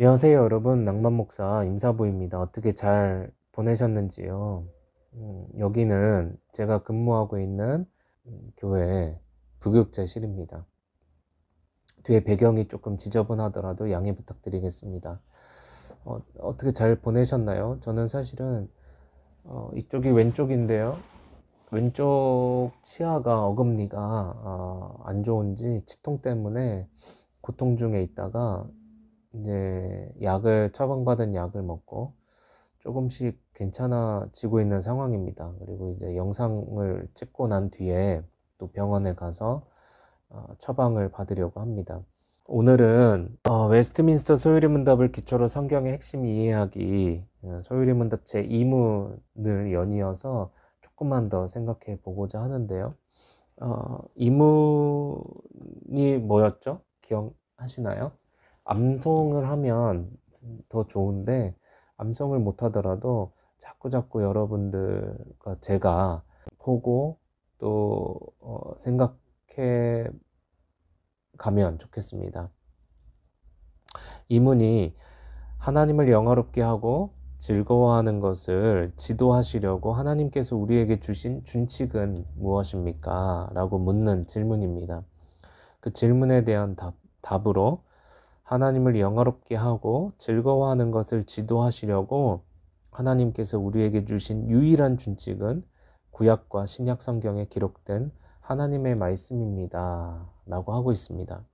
안녕하세요, 여러분. 낭만 목사 임사부입니다. 어떻게 잘 보내셨는지요? 여기는 제가 근무하고 있는 교회 부교육자실입니다. 뒤에 배경이 조금 지저분하더라도 양해 부탁드리겠습니다. 어떻게 잘 보내셨나요? 저는 사실은 이쪽이 왼쪽인데요. 왼쪽 치아가 어금니가 안 좋은지 치통 때문에 고통 중에 있다가 이제 처방받은 약을 먹고 조금씩 괜찮아지고 있는 상황입니다. 그리고 이제 영상을 찍고 난 뒤에 또 병원에 가서 처방을 받으려고 합니다. 오늘은 웨스트민스터 소유리 문답을 기초로 성경의 핵심 이해하기, 소유리 문답 제 2문을 연이어서 조금만 더 생각해 보고자 하는데요. 이문이 뭐였죠? 기억하시나요? 암송을 하면 더 좋은데 암송을 못하더라도 자꾸자꾸 여러분들과 제가 보고 또 생각해 가면 좋겠습니다. 이문이 하나님을 영화롭게 하고 즐거워하는 것을 지도하시려고 하나님께서 우리에게 주신 준칙은 무엇입니까? 라고 묻는 질문입니다. 그 질문에 대한 답으로 하나님을 영화롭게 하고 즐거워하는 것을 지도하시려고 하나님께서 우리에게 주신 유일한 준칙은 구약과 신약 성경에 기록된 하나님의 말씀입니다. 라고 하고 있습니다.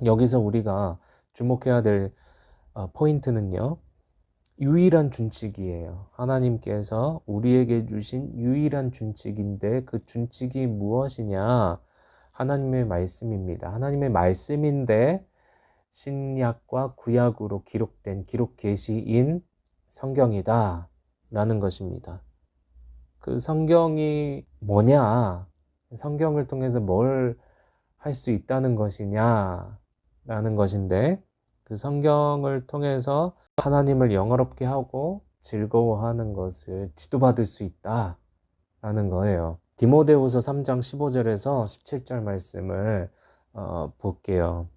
여기서 우리가 주목해야 될 포인트는요. 유일한 준칙이에요. 하나님께서 우리에게 주신 유일한 준칙인데 그 준칙이 무엇이냐? 하나님의 말씀입니다. 하나님의 말씀인데 신약과 구약으로 기록된 기록 계시인 성경이다 라는 것입니다. 그 성경이 뭐냐? 성경을 통해서 뭘 할 수 있다는 것이냐? 라는 것인데 그 성경을 통해서 하나님을 영화롭게 하고 즐거워하는 것을 지도받을 수 있다 라는 거예요. 디모데후서 3장 15절에서 17절 말씀을 볼게요.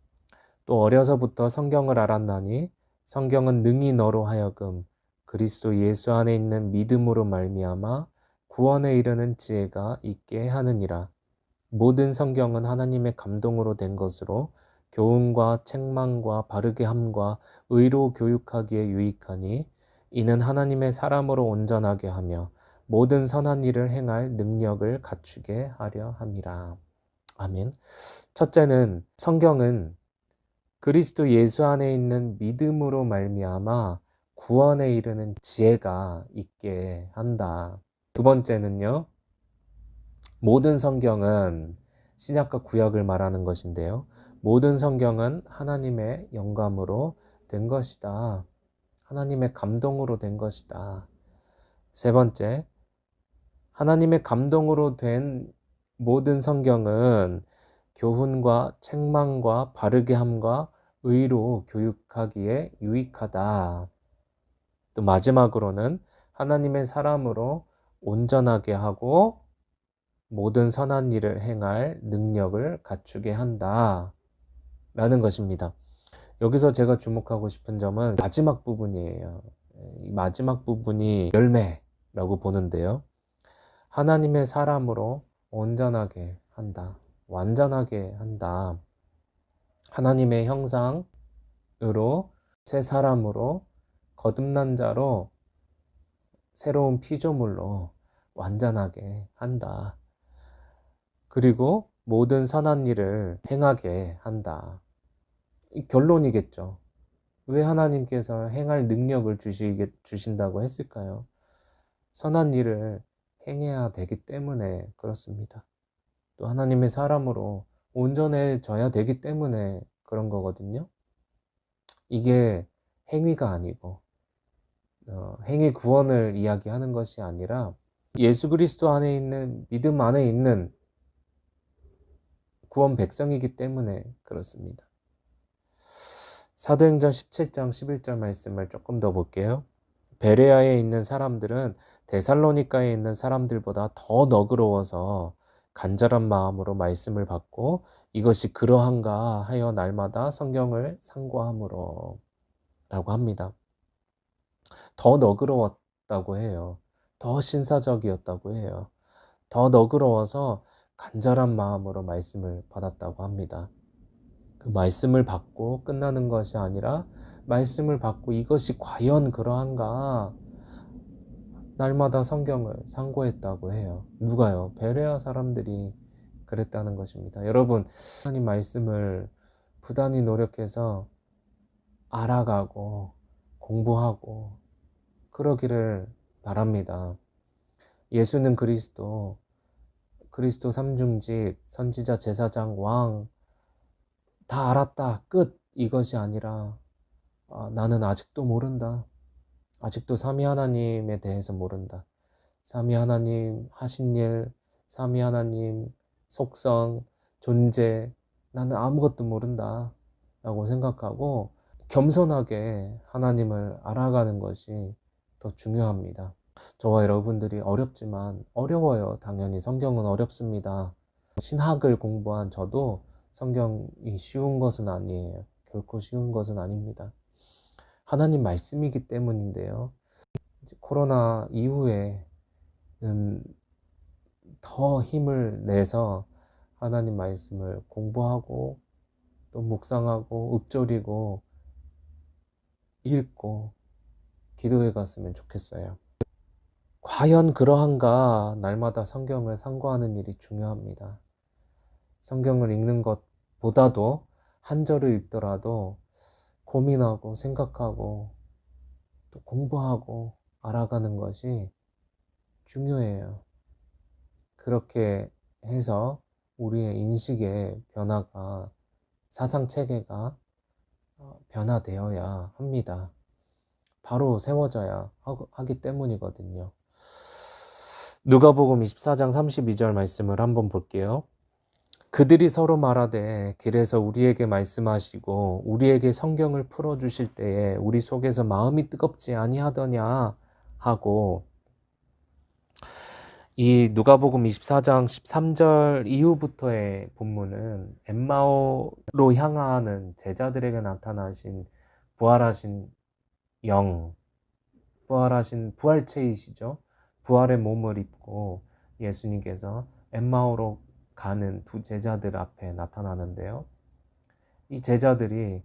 또 어려서부터 성경을 알았나니 성경은 능히 너로 하여금 그리스도 예수 안에 있는 믿음으로 말미암아 구원에 이르는 지혜가 있게 하느니라. 모든 성경은 하나님의 감동으로 된 것으로 교훈과 책망과 바르게 함과 의로 교육하기에 유익하니 이는 하나님의 사람으로 온전하게 하며 모든 선한 일을 행할 능력을 갖추게 하려 함이라. 아멘. 첫째는 성경은 그리스도 예수 안에 있는 믿음으로 말미암아 구원에 이르는 지혜가 있게 한다. 두 번째는요. 모든 성경은 신약과 구약을 말하는 것인데요. 모든 성경은 하나님의 영감으로 된 것이다. 하나님의 감동으로 된 것이다. 세 번째, 하나님의 감동으로 된 모든 성경은 교훈과 책망과 바르게 함과 의로 교육하기에 유익하다. 또 마지막으로는 하나님의 사람으로 온전하게 하고 모든 선한 일을 행할 능력을 갖추게 한다. 라는 것입니다. 여기서 제가 주목하고 싶은 점은 마지막 부분이에요. 이 마지막 부분이 열매라고 보는데요. 하나님의 사람으로 온전하게 한다. 완전하게 한다. 하나님의 형상으로 새 사람으로 거듭난 자로 새로운 피조물로 완전하게 한다. 그리고 모든 선한 일을 행하게 한다. 이 결론이겠죠. 왜 하나님께서 행할 능력을 주신다고 했을까요? 선한 일을 행해야 되기 때문에 그렇습니다. 또 하나님의 사람으로 온전해져야 되기 때문에 그런 거거든요. 이게 행위가 아니고 행위 구원을 이야기하는 것이 아니라 예수 그리스도 안에 있는 믿음 안에 있는 구원 백성이기 때문에 그렇습니다. 사도행전 17장 11절 말씀을 조금 더 볼게요. 베레아에 있는 사람들은 데살로니가에 있는 사람들보다 더 너그러워서 간절한 마음으로 말씀을 받고 이것이 그러한가 하여 날마다 성경을 상고함으로 라고 합니다. 더 너그러웠다고 해요. 더 신사적이었다고 해요. 더 너그러워서 간절한 마음으로 말씀을 받았다고 합니다. 그 말씀을 받고 끝나는 것이 아니라 말씀을 받고 이것이 과연 그러한가 날마다 성경을 상고했다고 해요. 누가요? 베레아 사람들이 그랬다는 것입니다. 여러분, 하나님 말씀을 부단히 노력해서 알아가고 공부하고 그러기를 바랍니다. 예수는 그리스도 삼중직, 선지자, 제사장, 왕 다 알았다. 끝. 이것이 아니라 나는 아직도 모른다. 아직도 삼위 하나님에 대해서 모른다. 삼위 하나님 하신 일, 삼위 하나님 속성, 존재, 나는 아무것도 모른다. 라고 생각하고 겸손하게 하나님을 알아가는 것이 더 중요합니다. 저와 여러분들이 어렵지만 어려워요. 당연히 성경은 어렵습니다. 신학을 공부한 저도 성경이 쉬운 것은 아니에요. 결코 쉬운 것은 아닙니다. 하나님 말씀이기 때문인데요. 이제 코로나 이후에는 더 힘을 내서 하나님 말씀을 공부하고 또 묵상하고 읊조리고 읽고 기도해 갔으면 좋겠어요. 과연 그러한가 날마다 성경을 상고하는 일이 중요합니다. 성경을 읽는 것보다도 한 절을 읽더라도 고민하고 생각하고 또 공부하고 알아가는 것이 중요해요. 그렇게 해서 우리의 인식의 변화가 사상 체계가 변화되어야 합니다. 바로 세워져야 하기 때문이거든요. 누가복음 24장 32절 말씀을 한번 볼게요. 그들이 서로 말하되 길에서 우리에게 말씀하시고 우리에게 성경을 풀어주실 때에 우리 속에서 마음이 뜨겁지 아니하더냐 하고, 이 누가복음 24장 13절 이후부터의 본문은 엠마오로 향하는 제자들에게 나타나신 부활하신 영, 부활하신 부활체이시죠. 부활의 몸을 입고 예수님께서 엠마오로 가는 두 제자들 앞에 나타나는데요. 이 제자들이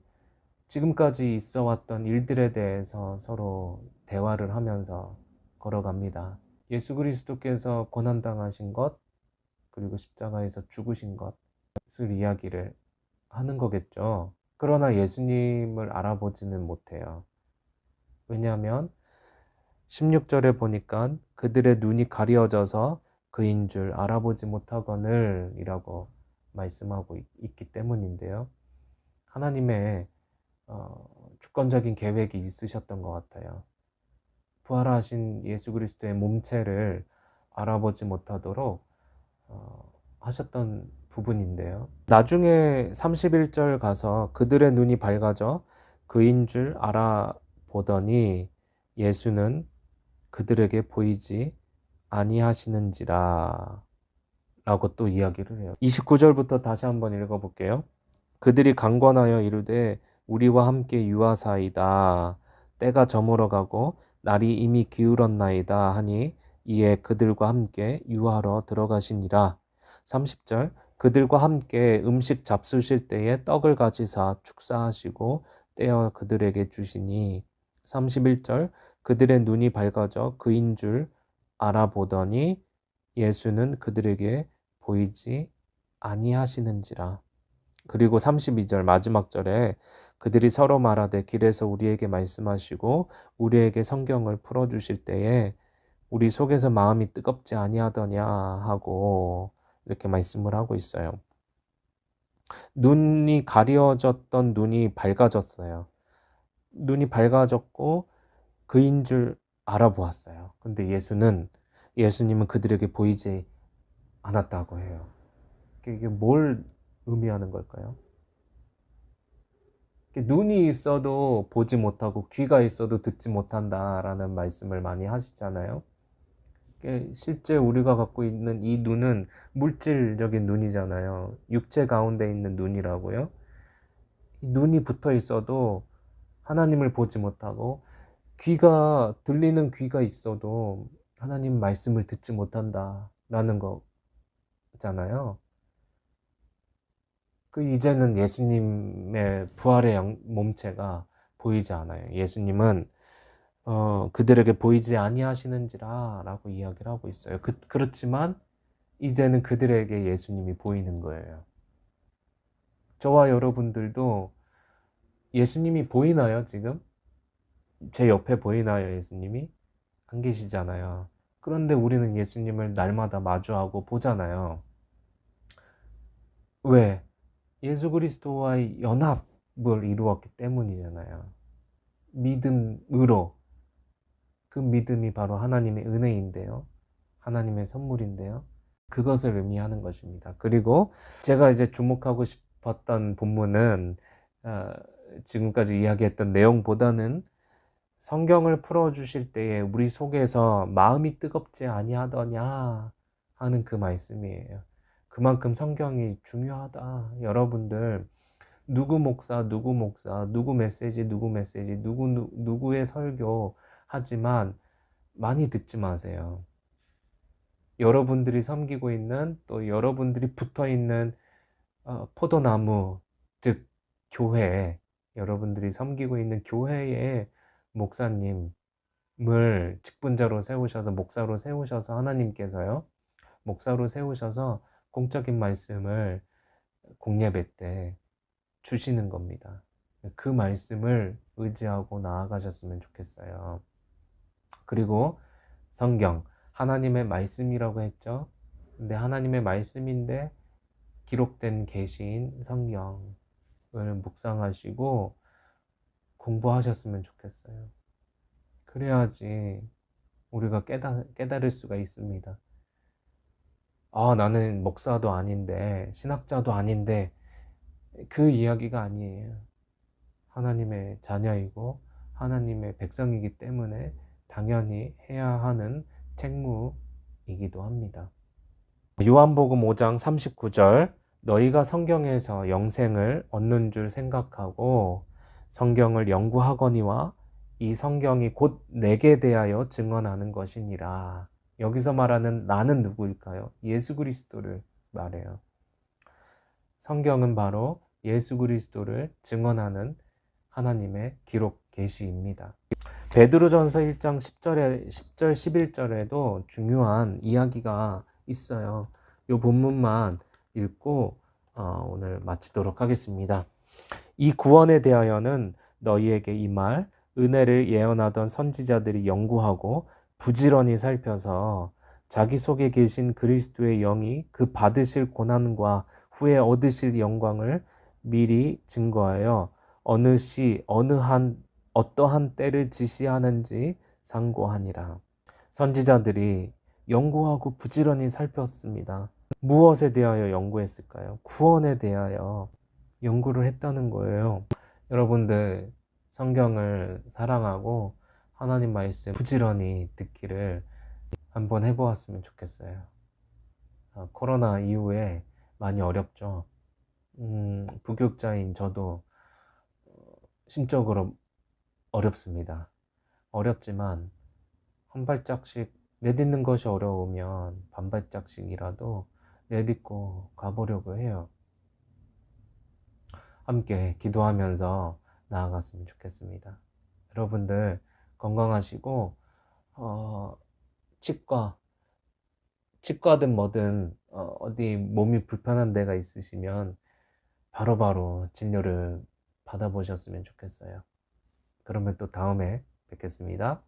지금까지 있어 왔던 일들에 대해서 서로 대화를 하면서 걸어갑니다. 예수 그리스도께서 고난당하신 것, 그리고 십자가에서 죽으신 것을 이야기를 하는 거겠죠. 그러나 예수님을 알아보지는 못해요. 왜냐하면 16절에 보니까 그들의 눈이 가려져서 그인 줄 알아보지 못하거늘 이라고 말씀하고 있기 때문인데요. 하나님의 주권적인 계획이 있으셨던 것 같아요. 부활하신 예수 그리스도의 몸체를 알아보지 못하도록 하셨던 부분인데요. 나중에 31절 가서 그들의 눈이 밝아져 그인 줄 알아보더니 예수는 그들에게 보이지 아니하시는지라 라고 또 이야기를 해요. 29절부터 다시 한번 읽어볼게요. 그들이 강권하여 이르되 우리와 함께 유하사이다. 때가 저물어 가고 날이 이미 기울었나이다 하니 이에 그들과 함께 유하러 들어가시니라. 30절 그들과 함께 음식 잡수실 때에 떡을 가지사 축사하시고 떼어 그들에게 주시니. 31절 그들의 눈이 밝아져 그인 줄 알아보더니 예수는 그들에게 보이지 아니하시는지라. 그리고 32절 마지막 절에 그들이 서로 말하되 길에서 우리에게 말씀하시고 우리에게 성경을 풀어주실 때에 우리 속에서 마음이 뜨겁지 아니하더냐 하고 이렇게 말씀을 하고 있어요. 눈이 가려졌던 눈이 밝아졌어요. 눈이 밝아졌고 그인 줄 알아보았어요. 근데 예수님은 그들에게 보이지 않았다고 해요. 이게 뭘 의미하는 걸까요? 눈이 있어도 보지 못하고 귀가 있어도 듣지 못한다라는 말씀을 많이 하시잖아요. 실제 우리가 갖고 있는 이 눈은 물질적인 눈이잖아요. 육체 가운데 있는 눈이라고요. 눈이 붙어 있어도 하나님을 보지 못하고, 귀가 들리는 귀가 있어도 하나님 말씀을 듣지 못한다라는 거잖아요. 이제는 예수님의 부활의 몸체가 보이지 않아요. 예수님은 그들에게 보이지 아니하시는지라 라고 이야기를 하고 있어요. 그렇지만 이제는 그들에게 예수님이 보이는 거예요. 저와 여러분들도 예수님이 보이나요, 지금? 제 옆에 보이나요, 예수님이? 안 계시잖아요. 그런데 우리는 예수님을 날마다 마주하고 보잖아요. 왜? 예수 그리스도와의 연합을 이루었기 때문이잖아요. 믿음으로. 그 믿음이 바로 하나님의 은혜인데요. 하나님의 선물인데요. 그것을 의미하는 것입니다. 그리고 제가 이제 주목하고 싶었던 본문은 지금까지 이야기했던 내용보다는 성경을 풀어주실 때에 우리 속에서 마음이 뜨겁지 아니하더냐 하는 그 말씀이에요. 그만큼 성경이 중요하다. 여러분들 누구 목사, 누구 메시지, 누구의 설교 하지만 많이 듣지 마세요. 여러분들이 섬기고 있는, 또 여러분들이 붙어 있는 포도나무, 즉 교회, 여러분들이 섬기고 있는 교회의 목사님을 직분자로 세우셔서, 목사로 세우셔서, 하나님께서요, 목사로 세우셔서 공적인 말씀을 공예배 때 주시는 겁니다. 그 말씀을 의지하고 나아가셨으면 좋겠어요. 그리고 성경, 하나님의 말씀이라고 했죠. 근데 하나님의 말씀인데 기록된 계시인 성경을 묵상하시고 공부하셨으면 좋겠어요. 그래야지 우리가 깨달을 수가 있습니다. 나는 목사도 아닌데, 신학자도 아닌데, 그 이야기가 아니에요. 하나님의 자녀이고 하나님의 백성이기 때문에 당연히 해야 하는 책무이기도 합니다. 요한복음 5장 39절, 너희가 성경에서 영생을 얻는 줄 생각하고 성경을 연구하거니와 이 성경이 곧 내게 대하여 증언하는 것이니라. 여기서 말하는 나는 누구일까요? 예수 그리스도를 말해요. 성경은 바로 예수 그리스도를 증언하는 하나님의 기록 계시입니다. 베드로전서 1장 10절 11절에도 중요한 이야기가 있어요. 이 본문만 읽고 오늘 마치도록 하겠습니다. 이 구원에 대하여는 너희에게 이 말 은혜를 예언하던 선지자들이 연구하고 부지런히 살펴서 자기 속에 계신 그리스도의 영이 그 받으실 고난과 후에 얻으실 영광을 미리 증거하여 어느 시 어떠한 때를 지시하는지 상고하니라. 선지자들이 연구하고 부지런히 살폈습니다. 무엇에 대하여 연구했을까요? 구원에 대하여 연구를 했다는 거예요. 여러분들 성경을 사랑하고 하나님 말씀 부지런히 듣기를 한번 해보았으면 좋겠어요. 코로나 이후에 많이 어렵죠. 부교육자인 저도 심적으로 어렵습니다. 어렵지만 한 발짝씩 내딛는 것이 어려우면 반 발짝씩이라도 내딛고 가보려고 해요. 함께 기도하면서 나아갔으면 좋겠습니다. 여러분들 건강하시고 치과든 뭐든 어디 몸이 불편한 데가 있으시면 바로바로 진료를 받아보셨으면 좋겠어요. 그러면 또 다음에 뵙겠습니다.